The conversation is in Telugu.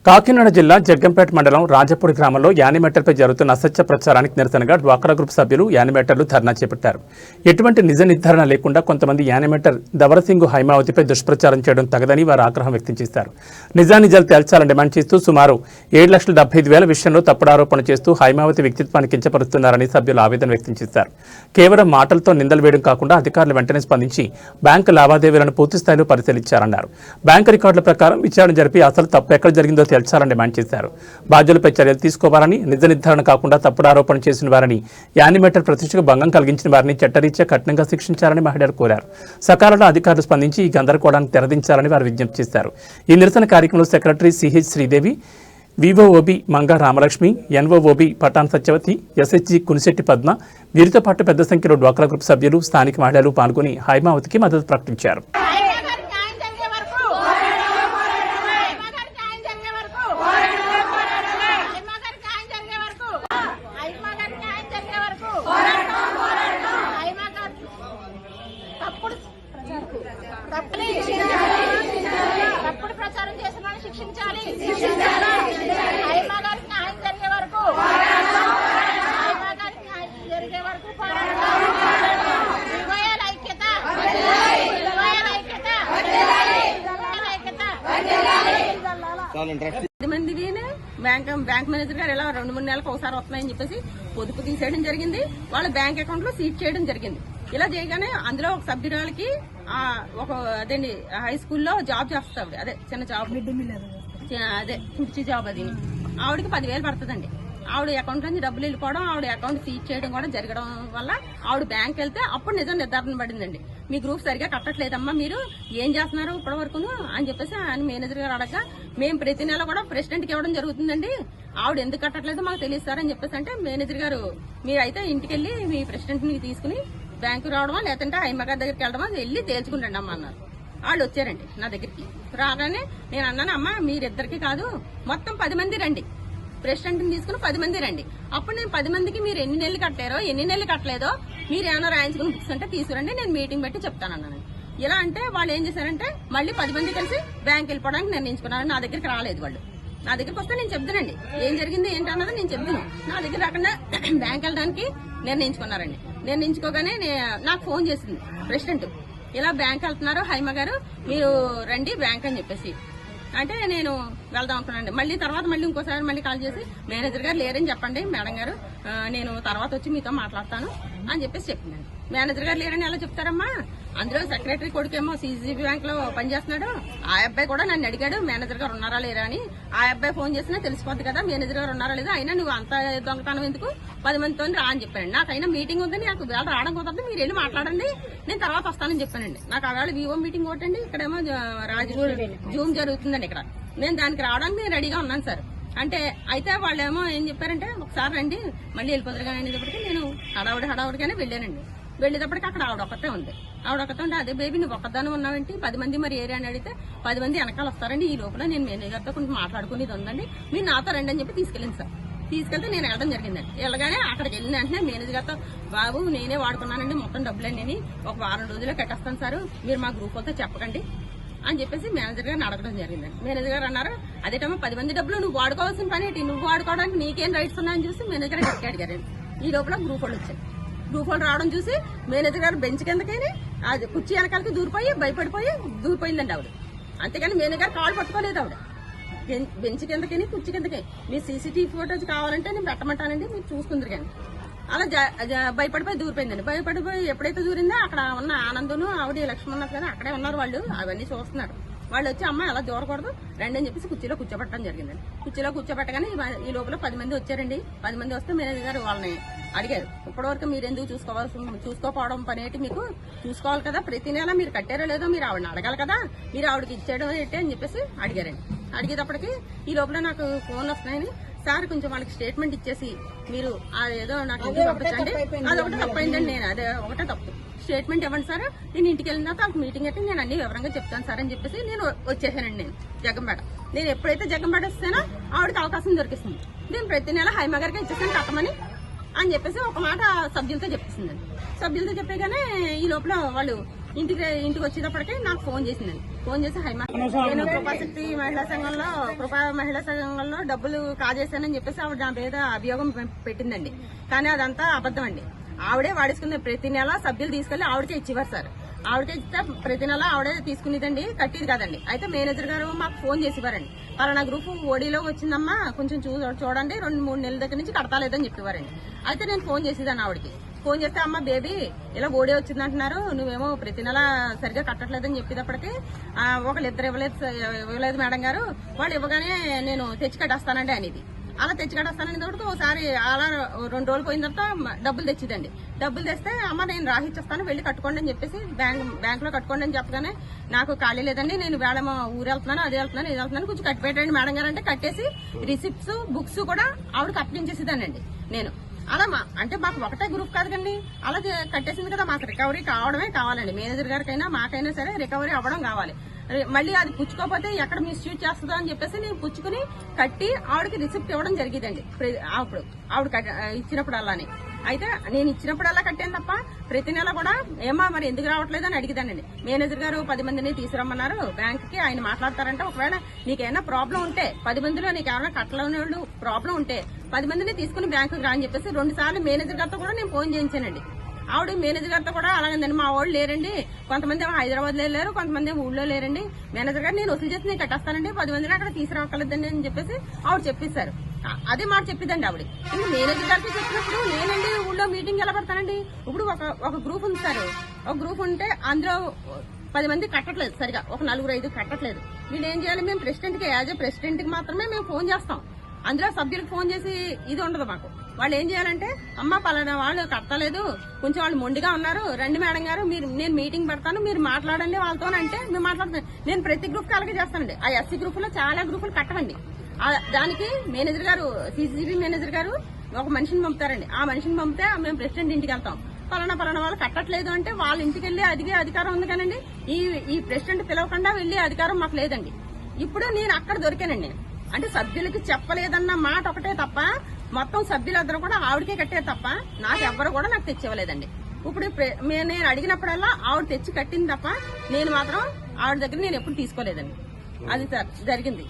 కాకినాడ జిల్లా జగ్గంపేట మండలం రాజపూడి గ్రామంలో యానిమేటర్పై జరుగుతున్న అసత్య ప్రచారానికి నిరసనగా డ్వాక్రా గ్రూప్ సభ్యులు యానిమేటర్లు ధర్నా చేపట్టారు. ఎటువంటి నిజ నిర్ధారణ లేకుండా కొంతమంది యానిమేటర్ ధవరసింగు హైమావతిపై దుష్ప్రచారం చేయడం తగదని వారు ఆగ్రహం వ్యక్తం చేశారు. నిజానిజాలు తేల్చాలని డిమాండ్ చేస్తూ సుమారు 7,75,000 విషయంలో తప్పుడు ఆరోపణ చేస్తూ హైమావతి వ్యక్తిత్వాన్ని కించపరుస్తున్నారని సభ్యులు ఆవేదన వ్యక్తం చేశారు. కేవలం మాటలతో నిందలు వేయడం కాకుండా అధికారులు వెంటనే స్పందించి బ్యాంకు లావాదేవీలను పూర్తిస్థాయిలో పరిశీలించారన్నారు. బ్యాంకు రికార్డుల ప్రకారం విచారణ జరిపి అసలు తప్పు ఎక్కడ జరిగిందో తేల్చాలని డిమాండ్ చేశారు. బాధ్యులపై చర్యలు తీసుకోవాలని, నిజ నిర్ధారణ కాకుండా తప్పుడు ఆరోపణ చేసిన వారిని, యానిమేటర్ ప్రతిష్టకు భంగం కలిగించిన వారిని చట్టరీత్యా కఠినంగా శిక్షించాలని మహిళలు కోరారు. సకాలంలో అధికారులు స్పందించి ఈ గందరగోళాన్ని తెరదించాలని వారు విజ్ఞప్తి చేశారు. ఈ నిరసన కార్యక్రమంలో secretary CH Sridevi, VOOB Manga Ramalakshmi, NOOB Pathan Satyavathi, SHG Kunisetti Padma, వీరితో పాటు పెద్ద సంఖ్యలో డ్వాక్రా గ్రూప్ సభ్యులు, స్థానిక మహిళలు పాల్గొని హైమావతికి మద్దతు ప్రకటించారు. తప్పుడు ప్రచారం చేసిన వాళ్ళని శిక్షించాలి. జరిగే వరకు బ్యాంక్ మేనేజర్ గారు ఇలా 2-3 నెలలకు ఒకసారి వస్తున్నాయని చెప్పేసి పొదుపు తీసేయడం జరిగింది. వాళ్ళ బ్యాంక్ అకౌంట్ లో సీజ్ చేయడం జరిగింది. ఇలా చేయగానే అందులో ఒక సభ్యురాలకి ఒక అదేండి హై స్కూల్లో జాబ్ చేస్తాడు, అదే చిన్న జాబ్, అదే కుర్చీ జాబ్. అది ఆవిడకి 10,000 పడుతుందండి. ఆవిడ అకౌంట్ నుంచి డబ్బులు వెళ్ళిపోవడం, ఆవిడ అకౌంట్ సీజ్ చేయడం కూడా జరగడం వల్ల ఆవిడ బ్యాంక్ వెళ్తే అప్పుడు నిజం నిర్ధారణ పడిందండి. మీ గ్రూప్ సరిగా కట్టట్లేదమ్మా, మీరు ఏం చేస్తున్నారు ఇప్పటి వరకును అని చెప్పేసి ఆయన మేనేజర్ గారు అడగ, మేము ప్రతి నెల కూడా ప్రెసిడెంట్కి ఇవ్వడం జరుగుతుందండి, ఆవిడ ఎందుకు కట్టట్లేదో మాకు తెలియస్తారని చెప్పేసి అంటే మేనేజర్ గారు, మీరైతే ఇంటికి వెళ్ళి మీ ప్రెసిడెంట్ని తీసుకుని బ్యాంకు రావడమా లేదంటే హైమ గారి దగ్గరికి వెళ్ళడమా వెళ్ళి తేల్చుకుంటండి అమ్మ అన్నారు. వాళ్ళు వచ్చారండి నా దగ్గరికి. రాగానే నేను అన్నాను, అమ్మ మీరిద్దరికి కాదు మొత్తం 10 మంది రండి, ప్రెసిడెంట్ని తీసుకుని 10 మంది రండి. అప్పుడు నేను 10 మందికి మీరు ఎన్ని నెలలు కట్టారో ఎన్ని నెలలు కట్టలేదో మీరు ఏమైనా రాయించుకుని బుక్స్ అంటే తీసుకురండి, నేను మీటింగ్ పెట్టి చెప్తానన్నాను. ఇలా అంటే వాళ్ళు ఏం చేశారంటే మళ్ళీ 10 మంది కలిసి బ్యాంక్ వెళ్ళిపోవడానికి నిర్ణయించుకున్నారు. నా దగ్గరికి రాలేదు వాళ్ళు. నా దగ్గరికి వస్తే నేను చెప్తానండి ఏం జరిగింది ఏంటన్నది నేను చెప్తాను. నా దగ్గర రాకుండా బ్యాంక్ వెళ్ళడానికి నిర్ణయించుకున్నారండి. నిర్ణయించుకోగానే నాకు ఫోన్ చేసింది ప్రెసిడెంట్, ఇలా బ్యాంక్ వెళ్తున్నారు హైమ గారు, మీరు రండి బ్యాంక్ అని చెప్పేసి అంటే నేను వెళ్దాం అనుకున్నానండి. మళ్ళీ తర్వాత ఇంకోసారి మళ్ళీ కాల్ చేసి మేనేజర్ గారు లేరని చెప్పండి మేడం గారు, నేను తర్వాత వచ్చి మీతో మాట్లాడతాను అని చెప్పేసి చెప్పిందండి. మేనేజర్ గారు లేరని ఎలా చెప్తారమ్మా, అందులో సెక్రటరీ కొడుకేమో సిజిబి బ్యాంక్ లో పనిచేస్తున్నాడు, ఆ అబ్బాయి కూడా నన్ను అడిగాడు మేనేజర్ గారు ఉన్నారా లేరా అని. ఆ అబ్బాయి ఫోన్ చేసినా తెలిసిపోద్ది కదా మేనేజర్ గారు ఉన్నారా లేదా, అయినా నువ్వు అంత దొంగతనం ఎందుకు, 10 మందితో రా అని చెప్పానండి. నాకైనా మీటింగ్ ఉందని, నాకు వేళ రావడం కుదరదు, మీరు వెళ్ళి మాట్లాడండి, నేను తర్వాత వస్తానని చెప్పానండి. నాకు ఆవేళ వివో మీటింగ్ ఒకటండి, ఇక్కడేమో జూమ్ జరుగుతుందండి ఇక్కడ. నేను దానికి రావడానికి నేను రెడీగా ఉన్నాను సార్ అంటే. అయితే వాళ్ళేమో ఏం చెప్పారంటే ఒకసారి రండి మళ్ళీ వెళ్ళిపోతారు కానీ అనేటప్పటికీ నేను హడావుడిగానే వెళ్ళానండి. వెళ్ళేటప్పటికి అక్కడ ఆవిడ ఒక్కతే ఉంది. ఆవిడ ఒక్కతే ఉంటే, అదే బేబీ నువ్వు ఒక్కదాని ఉన్నావేంటి, 10 మంది మరి ఏరియా అని అడిగితే 10 మంది వెనకాల వస్తారండి, ఈ లోపల నేను మేనేజర్తో కొంచెం మాట్లాడుకునేది ఉందండి, మీరు నాతో రండి అని చెప్పి తీసుకెళ్ళింది సార్. తీసుకెళ్తే నేను వెళ్ళడం జరిగిందండి. వెళ్ళగానే అక్కడికి వెళ్ళిన వెంటనే మేనేజర్ గారితో, బాబు నేనే వాడుకున్నానండి మొత్తం డబ్బులన్నీ, ఒక 2 వారం రోజుల్లో కట్టేస్తాను సార్, మీరు మా గ్రూప్ వాళ్ళతో చెప్పకండి అని చెప్పేసి మేనేజర్ గారిని అడగడం జరిగిందండి. మేనేజర్ గారు అన్నారు, అదేటమ్మా 10 మంది డబ్బులు నువ్వు వాడుకోవాల్సిన పని ఏంటి, నువ్వు వాడుకోవడానికి నీకేం రైట్స్ ఉన్నాయని చూసి మేనేజర్ గారు అడిగారండి. ఈ లోపల గ్రూప్ వాళ్ళు వచ్చారు. గ్రూప్ వాళ్ళు రావడం చూసి మేనేజర్ గారు బెంచ్ కిందకైనా అది కుర్చీ వెనకాలకి దూరిపోయి భయపడిపోయి దూరిపోయిందండి ఆవిడ. అంతేగాని మేనేజర్ గారు కాళ్ళు పట్టుకోలేదు ఆవిడ. బెంచ్ కిందకని కుర్చీ కిందకి మీ సీసీటీవీ ఫోటోస్ కావాలంటే నేను పెట్టమంటానండి, మీరు చూసుకుందరు కానీ అలా భయపడిపోయి దూరిపోయిందండి. భయపడిపోయి ఎప్పుడైతే దూరిందో అక్కడ ఉన్న ఆనందను ఆవిడ లక్ష్మణ్ ఉన్నారు కదా అక్కడే ఉన్నారు వాళ్ళు, అవన్నీ చూస్తున్నారు. వాళ్ళు వచ్చి అమ్మాయి అలా దూరకూడదు రండి అని చెప్పేసి కుర్చీలో కూర్చోబెట్టడం జరిగిందండి. కుర్చీలో కూర్చోబెట్టగానే ఈ లోపల 10 మంది వచ్చారండి. 10 మంది వస్తే మేనేజర్ గారు వాళ్ళని అడిగారు, ఇప్పటివరకు మీరు ఎందుకు చూసుకోకపోవడం పనేటి, మీకు చూసుకోవాలి కదా, ప్రతి నెల మీరు కట్టారో లేదో మీరు ఆవిడని అడగాలి కదా, మీరు ఆవిడకి ఇచ్చేయడం ఏంటి అని చెప్పేసి అడిగారండి. అడిగేటప్పటికి ఈ లోపల నాకు ఫోన్ వస్తున్నాయని, సార్ కొంచెం వాళ్ళకి స్టేట్మెంట్ ఇచ్చేసి మీరు అదేదో నాకు ఇంటికి పంపించండి, అదొకటి తప్పైందండి, నేను అదే ఒకటే తప్పు, స్టేట్మెంట్ ఇవ్వండి సార్, నేను ఇంటికి వెళ్ళిన తర్వాత మీటింగ్ అయితే నేను అన్ని వివరంగా చెప్తాను సార్ అని చెప్పేసి నేను వచ్చేసానండి. నేను జగ్గంపేట, నేను ఎప్పుడైతే జగ్గంపేట వస్తానో ఆవిడకి అవకాశం దొరికిస్తుంది, నేను ప్రతి నెల హైమ గారికి ఇచ్చేసాను కట్టమని అని చెప్పేసి ఒక మాట సభ్యులతో చెప్పేసిందండి. సభ్యులతో చెప్పేగానే ఈ లోపల వాళ్ళు ఇంటికి వచ్చేటప్పటికి నాకు ఫోన్ చేసిందండి. ఫోన్ చేసి హైమా నేను కృపాశక్తి మహిళా సంఘంలో డబ్బులు కాజేశానని చెప్పేసి ఆవిడ నా మీద అభియోగం పెట్టిందండి. కానీ అదంతా అబద్ధం అండి. ఆవిడే వాడేసుకునే ప్రతి నెల సభ్యులు తీసుకెళ్లి ఆవిడకే ఇచ్చేవారు సార్. ఆవిడకే ఇస్తే ప్రతి నెల ఆవిడే తీసుకునేదండి, కట్టేది కాదండి. అయితే మేనేజర్ గారు మాకు ఫోన్ చేసేవారండి, పలానా గ్రూప్ ఓడీలో వచ్చిందమ్మా కొంచెం చూడండి, 2-3 నెలల దగ్గర నుంచి కడతాలేదని చెప్పేవారండి. అయితే నేను ఫోన్ చేసేదాన్ని ఆవిడకి. ఫోన్ చేస్తే అమ్మ బేబీ ఇలా ఓడి వచ్చిందంటున్నారు, నువ్వేమో ప్రతి నెల సరిగా కట్టట్లేదని చెప్పేటప్పటికి ఒకళ్ళిద్దరు ఇవ్వలేదు మేడం గారు, వాళ్ళు ఇవ్వగానే నేను తెచ్చి కట్టేస్తానండి అనేది. అలా తెచ్చి కట్టేస్తానని తోటి ఒకసారి అలా 2 రోజులు పోయిన తర్వాత డబ్బులు తెచ్చిదండి. డబ్బులు తెస్తే అమ్మ నేను రాసిచ్చేస్తాను వెళ్ళి కట్టుకోండి అని చెప్పేసి బ్యాంక్ లో కట్టుకోండి అని చెప్పగానే నాకు ఖాళీ లేదండి, నేను వేళ ఊరు వెళ్తున్నాను, అది వెళ్తున్నాను, ఇది వెళ్తున్నాను, కొంచెం కట్టిపెట్టండి మేడం గారు అంటే కట్టేసి రిసిప్ట్స్ బుక్స్ కూడా ఆవిడకి అప్పించేసేదానండి నేను. అలా అంటే మాకు ఒకటే గ్రూప్ కాదు కండి, అలా కట్టేసింది కదా, మాకు రికవరీ కావడమే కావాలండి. మేనేజర్ గారికైనా మాకైనా సరే రికవరీ అవ్వడం కావాలి. మళ్ళీ అది పుచ్చుకోకపోతే ఎక్కడ మిస్యూజ్ చేస్తుందో అని చెప్పేసి నేను పుచ్చుకుని కట్టి ఆవిడకి రిసిప్ట్ ఇవ్వడం జరిగేదండి. అప్పుడు ఆవిడ ఇచ్చినప్పుడు అలానే. అయితే నేను ఇచ్చినప్పుడు అలా కట్టాను తప్ప ప్రతి నెల కూడా ఏమా మరి ఎందుకు రావట్లేదు అని అడిగిదానండి. మేనేజర్ గారు 10 మందిని తీసుకురమ్మన్నారు బ్యాంక్ కి, ఆయన మాట్లాడతారంటే ఒకవేళ నీకేమైనా ప్రాబ్లం ఉంటే 10 మందిలో నీకేమైనా కట్టలేని వాళ్ళు ప్రాబ్లం ఉంటే 10 మందిని తీసుకుని బ్యాంకుకి రా అని చెప్పేసి 2 సార్లు మేనేజర్ గారితో కూడా నేను ఫోన్ చేయించానండి. ఆవిడ మేనేజర్ గారితో కూడా అలాగందండి, మా వాళ్ళు లేరండి, కొంతమంది హైదరాబాద్ లో లేరు, కొంతమంది ఊళ్ళో లేరండి, మేనేజర్ గారు నేను వసూలు చేసి నేను కట్టేస్తానండి, 10 మందిని అక్కడ తీసుకురావక్కర్లేదండి అని చెప్పేసి ఆవిడ చెప్పేశారు. అదే మాట చెప్పిందండి ఆవిడ. మేనేజర్ గారికి చెప్పినప్పుడు నేనండి ఊళ్ళో మీటింగ్ ఎలా పడతానండి. ఇప్పుడు ఒక గ్రూప్ ఉంది సార్, ఒక గ్రూప్ ఉంటే అందులో 10 మంది కట్టట్లేదు సరిగా, ఒక 4-5 కట్టట్లేదు. వీళ్ళు ఏం చేయాలి, మేము ప్రెసిడెంట్ కి యాజ్ ఎ ప్రెసిడెంట్ కి మాత్రమే మేము ఫోన్ చేస్తాం, అందులో సభ్యులకు ఫోన్ చేసి ఇది ఉండదు మాకు. వాళ్ళు ఏం చేయాలంటే అమ్మ పలానా వాళ్ళు కట్టలేదు, కొంచెం వాళ్ళు మొండిగా ఉన్నారు, రండి మేడం గారు నేను మీటింగ్ పెడతాను, మీరు మాట్లాడండి వాళ్ళతో అంటే మేము మాట్లాడుతాను. నేను ప్రతి గ్రూప్ కి అలాగే చేస్తానండి. ఆ ఎస్సీ గ్రూప్ లో చాలా గ్రూపులు కట్టవండి. దానికి మేనేజర్ గారు, సిసిబి మేనేజర్ గారు ఒక మనిషిని పంపుతారండి. ఆ మనిషిని పంపితే మేము ప్రెసిడెంట్ ఇంటికి వెళ్తాం, పలానా వాళ్ళు కట్టట్లేదు అంటే వాళ్ళ ఇంటికి వెళ్లి అడిగే అధికారం ఉంది కానండి, ఈ ప్రెసిడెంట్ పిలవకుండా వెళ్లే అధికారం మాకు లేదండి. ఇప్పుడు నేను అక్కడ దొరికానండి. అంటే సభ్యులకి చెప్పలేదన్న మాట ఒకటే తప్ప మొత్తం సభ్యులందరూ కూడా ఆవిడకే కట్టారు తప్ప నాకెవ్వరు కూడా నాకు తెచ్చివ్వలేదండి. ఇప్పుడు నేను అడిగినప్పుడల్లా ఆవిడ తెచ్చి కట్టింది తప్ప నేను మాత్రం ఆవిడ దగ్గర నేను ఎప్పుడు తీసుకోలేదండి. అది జరిగింది.